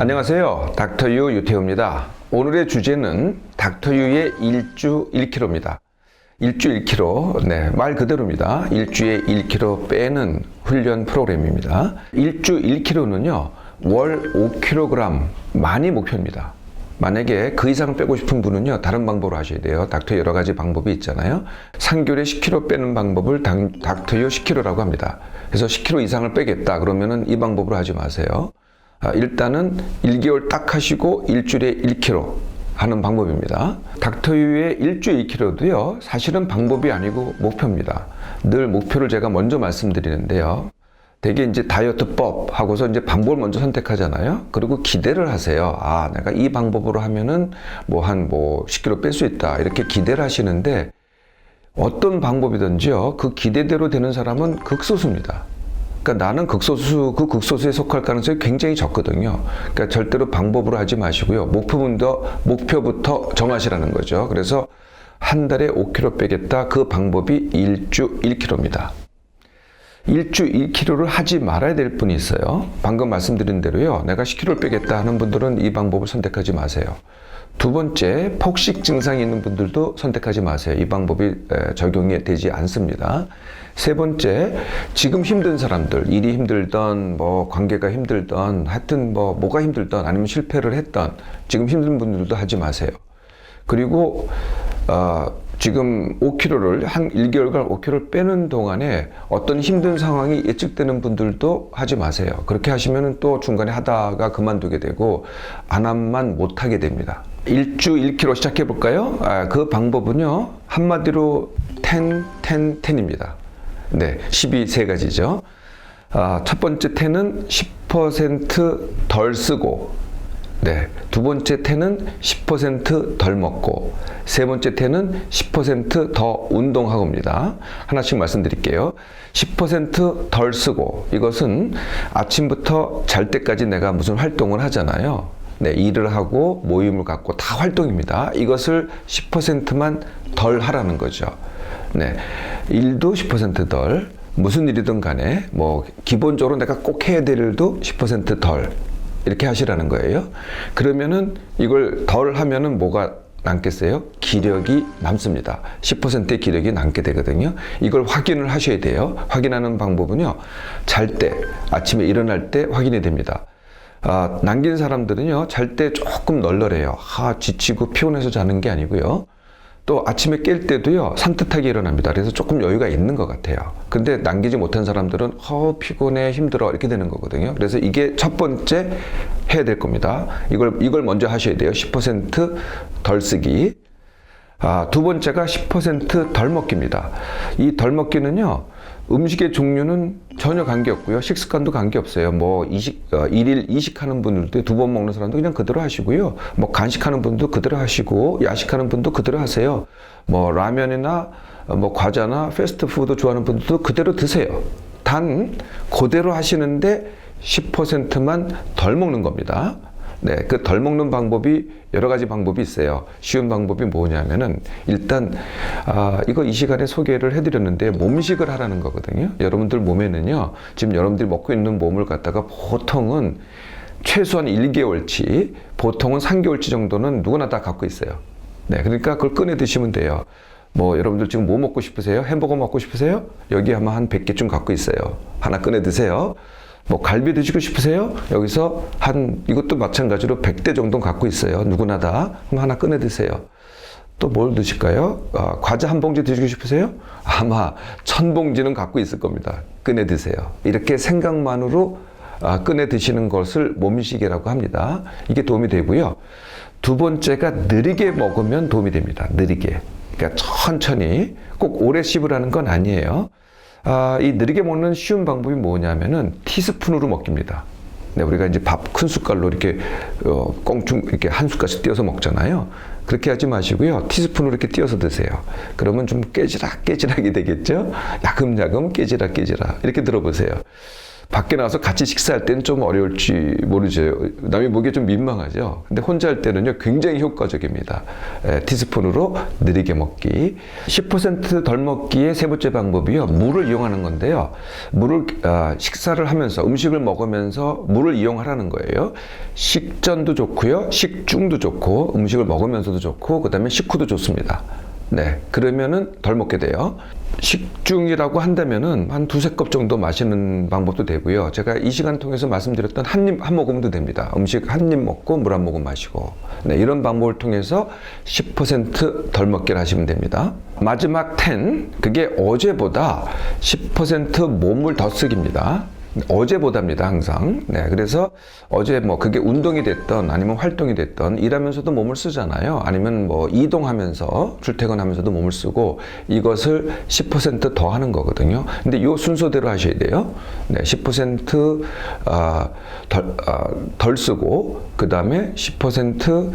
안녕하세요. 닥터유 유태우입니다. 오늘의 주제는 닥터유의 일주 1kg입니다. 일주 1kg, 말 그대로입니다. 일주에 1kg 빼는 훈련 프로그램입니다. 일주 1kg는요, 월 5kg만이 목표입니다. 만약에 그 이상을 빼고 싶은 분은요, 다른 방법으로 하셔야 돼요. 닥터유 여러 가지 방법이 있잖아요. 3개월에 10kg 빼는 방법을 닥터유 10kg라고 합니다. 그래서 10kg 이상을 빼겠다 그러면은 이 방법으로 하지 마세요. 일단은 1개월 딱 하시고 일주일에 1kg 하는 방법입니다. 닥터유의 일주 1kg도요, 사실은 방법이 아니고 목표입니다. 늘 목표를 제가 먼저 말씀드리는데요. 되게 이제 다이어트법 하고서 이제 방법을 먼저 선택하잖아요. 그리고 기대를 하세요. 내가 이 방법으로 하면은 10kg 뺄 수 있다. 이렇게 기대를 하시는데 어떤 방법이든지요, 그 기대대로 되는 사람은 극소수입니다. 그러니까 나는 극소수, 그 극소수에 속할 가능성이 굉장히 적거든요. 그러니까 절대로 방법으로 하지 마시고요. 목표부터 정하시라는 거죠. 그래서 한 달에 5kg 빼겠다. 그 방법이 일주 1kg입니다. 일주 1kg를 하지 말아야 될 분이 있어요. 방금 말씀드린 대로요. 내가 10kg를 빼겠다 하는 분들은 이 방법을 선택하지 마세요. 두 번째, 폭식 증상이 있는 분들도 선택하지 마세요. 이 방법이 적용이 되지 않습니다. 세 번째, 지금 힘든 사람들, 일이 힘들던, 관계가 힘들던, 하여튼 뭐가 힘들던, 아니면 실패를 했던, 지금 힘든 분들도 하지 마세요. 그리고, 지금 5kg를, 한 1개월간 5kg를 빼는 동안에 어떤 힘든 상황이 예측되는 분들도 하지 마세요. 그렇게 하시면 또 중간에 하다가 그만두게 되고, 안 하면 못하게 됩니다. 일주 1kg 시작해 볼까요? 그 방법은요, 한마디로 10입니다. 10이 세 가지죠. 첫 번째 10은 10% 덜 쓰고, 두 번째 10은 10% 덜 먹고, 세 번째 10은 10% 더 운동하고입니다. 하나씩 말씀드릴게요. 10% 덜 쓰고, 이것은 아침부터 잘 때까지 내가 무슨 활동을 하잖아요. 일을 하고 모임을 갖고 다 활동입니다. 이것을 10%만 덜 하라는 거죠. 일도 10% 덜, 무슨 일이든 간에 기본적으로 내가 꼭 해야 될 일도 10% 덜, 이렇게 하시라는 거예요. 그러면은 이걸 덜 하면은 뭐가 남겠어요? 기력이 남습니다. 10%의 기력이 남게 되거든요. 이걸 확인을 하셔야 돼요. 확인하는 방법은요, 잘 때, 아침에 일어날 때 확인이 됩니다. 남긴 사람들은요, 잘 때 조금 널널해요. 지치고 피곤해서 자는 게 아니고요. 또 아침에 깰 때도요, 산뜻하게 일어납니다. 그래서 조금 여유가 있는 것 같아요. 근데 남기지 못한 사람들은 피곤해, 힘들어, 이렇게 되는 거거든요. 그래서 이게 첫 번째 해야 될 겁니다. 이걸 먼저 하셔야 돼요. 10% 덜 쓰기. 두 번째가 10% 덜 먹기입니다. 이 덜 먹기는요, 음식의 종류는 전혀 관계없고요. 식습관도 관계없어요. 일일 이식하는 분들도 2번 먹는 사람도 그냥 그대로 하시고요. 간식하는 분도 그대로 하시고, 야식하는 분도 그대로 하세요. 라면이나 과자나 패스트푸드 좋아하는 분들도 그대로 드세요. 단 그대로 하시는데 10%만 덜 먹는 겁니다. 그 덜 먹는 방법이 여러 가지 방법이 있어요. 쉬운 방법이 뭐냐면은, 일단 이거 이 시간에 소개를 해드렸는데, 몸식을 하라는 거거든요. 여러분들 몸에는요, 지금 여러분들이 먹고 있는 몸을 갖다가 보통은 최소한 1개월치, 보통은 3개월치 정도는 누구나 다 갖고 있어요. 그러니까 그걸 꺼내 드시면 돼요. 여러분들 지금 뭐 먹고 싶으세요? 햄버거 먹고 싶으세요? 여기 아마 한 100개쯤 갖고 있어요. 하나 꺼내 드세요. 갈비 드시고 싶으세요? 여기서 이것도 마찬가지로 100대 정도 갖고 있어요. 누구나 다. 그럼 하나 꺼내 드세요. 또 뭘 드실까요? 과자 한 봉지 드시고 싶으세요? 아마 1000봉지는 갖고 있을 겁니다. 꺼내 드세요. 이렇게 생각만으로 꺼내 드시는 것을 몸식이라고 합니다. 이게 도움이 되고요. 두 번째가 느리게 먹으면 도움이 됩니다. 느리게. 그러니까 천천히, 꼭 오래 씹으라는 건 아니에요. 이 느리게 먹는 쉬운 방법이 뭐냐면은 티스푼으로 먹기입니다. 우리가 이제 밥 큰 숟갈로 이렇게 껑충 이렇게 한 숟갈씩 띄어서 먹잖아요. 그렇게 하지 마시고요. 티스푼으로 이렇게 띄어서 드세요. 그러면 좀 깨지락깨지락이 되겠죠? 야금야금 깨지락깨지락. 이렇게 들어보세요. 밖에 나가서 같이 식사할 때는 좀 어려울지 모르죠. 남이 보기에 좀 민망하죠. 근데 혼자 할 때는요, 굉장히 효과적입니다. 티스푼으로 느리게 먹기. 10% 덜 먹기의 세 번째 방법이요, 물을 이용하는 건데요. 식사를 하면서, 음식을 먹으면서 물을 이용하라는 거예요. 식전도 좋고요, 식중도 좋고, 음식을 먹으면서도 좋고, 그 다음에 식후도 좋습니다. 네, 그러면은 덜 먹게 돼요. 식중이라고 한다면은 한 두세 컵 정도 마시는 방법도 되고요. 제가 이 시간 통해서 말씀드렸던 한 모금도 됩니다. 음식 한 입 먹고 물 한 모금 마시고. 네, 이런 방법을 통해서 10% 덜 먹기를 하시면 됩니다. 마지막 10, 그게 어제보다 10% 몸을 더 쓰기입니다. 어제보다입니다, 항상. 네, 그래서 어제 그게 운동이 됐던 아니면 활동이 됐던, 일하면서도 몸을 쓰잖아요. 아니면 이동하면서, 출퇴근하면서도 몸을 쓰고, 이것을 10% 더 하는 거거든요. 근데 이 순서대로 하셔야 돼요. 네, 10% 덜 쓰고, 그 다음에 10%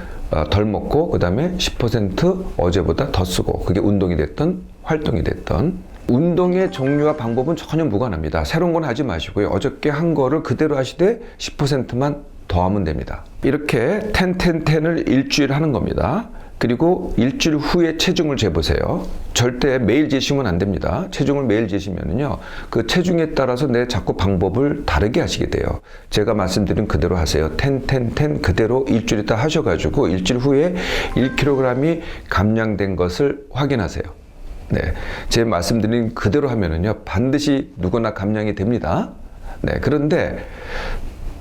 덜 먹고, 그 다음에 10% 어제보다 더 쓰고, 그게 운동이 됐던, 활동이 됐던. 운동의 종류와 방법은 전혀 무관합니다. 새로운 건 하지 마시고요. 어저께 한 거를 그대로 하시되 10%만 더하면 됩니다. 이렇게 10을 일주일 하는 겁니다. 그리고 일주일 후에 체중을 재보세요. 절대 매일 재시면 안 됩니다. 체중을 매일 재시면은요, 그 체중에 따라서 내 자꾸 방법을 다르게 하시게 돼요. 제가 말씀드린 그대로 하세요. 10 그대로 일주일 있다 하셔가지고 일주일 후에 1kg이 감량된 것을 확인하세요. 네, 제 말씀드린 그대로 하면은요, 반드시 누구나 감량이 됩니다. 네, 그런데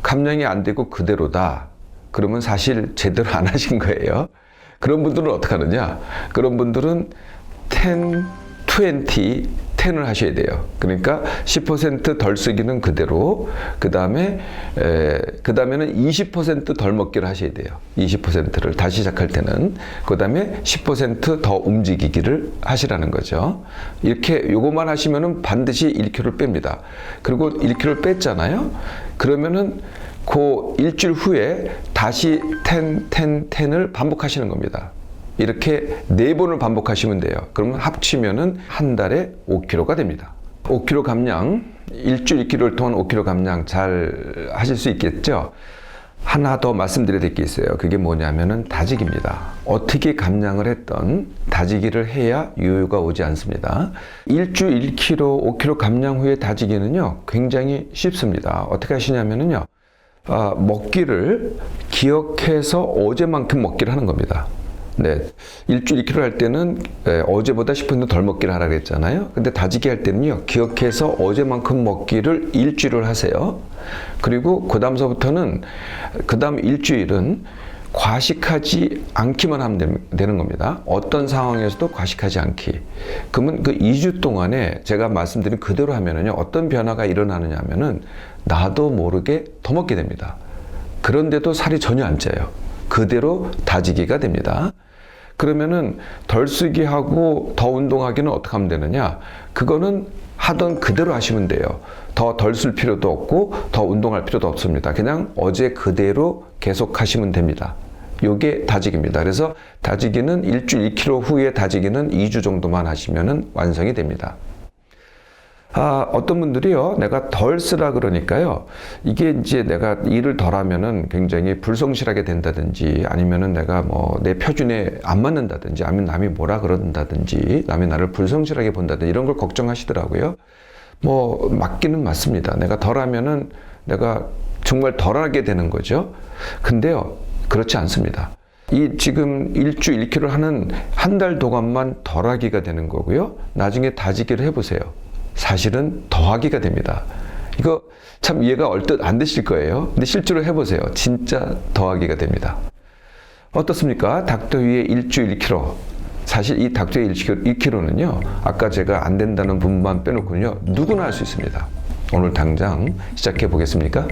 감량이 안 되고 그대로다, 그러면 사실 제대로 안 하신 거예요. 그런 분들은 어떻게 하느냐? 그런 분들은 10을 하셔야 돼요. 그러니까 10% 덜 쓰기는 그대로, 그 다음에는 20% 덜 먹기를 하셔야 돼요. 20%를 다시 시작할 때는. 그 다음에 10% 더 움직이기를 하시라는 거죠. 이렇게 요것만 하시면은 반드시 1kg를 뺍니다. 그리고 1kg를 뺐잖아요. 그러면은 그 일주일 후에 다시 10을 반복하시는 겁니다. 이렇게 4번을 반복하시면 돼요. 그러면 합치면은 한 달에 5kg가 됩니다. 5kg 감량, 일주일 1kg를 통한 5kg 감량 잘 하실 수 있겠죠? 하나 더 말씀드려야 될 게 있어요. 그게 뭐냐면은 다지기입니다. 어떻게 감량을 했던 다지기를 해야 요요가 오지 않습니다. 일주일 1kg, 5kg 감량 후에 다지기는요, 굉장히 쉽습니다. 어떻게 하시냐면은요, 먹기를 기억해서 어제만큼 먹기를 하는 겁니다. 네, 일주일 2kg 할 때는 어제보다 10% 덜 먹기를 하라 그랬잖아요. 근데 다지기 할 때는요, 기억해서 어제만큼 먹기를 일주일을 하세요. 그리고 그 다음서부터는, 그 다음 일주일은 과식하지 않기만 하면 되는 겁니다. 어떤 상황에서도 과식하지 않기. 그러면 그 2주 동안에 제가 말씀드린 그대로 하면은요, 어떤 변화가 일어나느냐 하면은 나도 모르게 더 먹게 됩니다. 그런데도 살이 전혀 안 쪄요. 그대로 다지기가 됩니다. 그러면은 덜 쓰기 하고 더 운동하기는 어떻게 하면 되느냐? 그거는 하던 그대로 하시면 돼요. 더 덜 쓸 필요도 없고 더 운동할 필요도 없습니다. 그냥 어제 그대로 계속 하시면 됩니다. 요게 다지기입니다. 그래서 다지기는 일주일 2kg 후에 다지기는 2주 정도만 하시면은 완성이 됩니다. 어떤 분들이요, 내가 덜 쓰라 그러니까요, 이게 이제 내가 일을 덜 하면은 굉장히 불성실하게 된다든지, 아니면은 내가 내 표준에 안 맞는다든지, 아니면 남이 뭐라 그런다든지, 남이 나를 불성실하게 본다든지, 이런 걸 걱정하시더라고요. 맞기는 맞습니다. 내가 덜 하면은 내가 정말 덜 하게 되는 거죠. 근데요, 그렇지 않습니다. 지금 일주일 1kg 하는 한 달 동안만 덜 하기가 되는 거고요. 나중에 다지기를 해보세요. 사실은 더하기가 됩니다. 이거 참 이해가 얼뜻 안 되실 거예요. 근데 실제로 해보세요. 진짜 더하기가 됩니다. 어떻습니까? 닥터유의 일주일 1kg. 사실 이 닥터유의 1kg는요, 아까 제가 안 된다는 부분만 빼놓고는요, 누구나 할 수 있습니다. 오늘 당장 시작해 보겠습니까?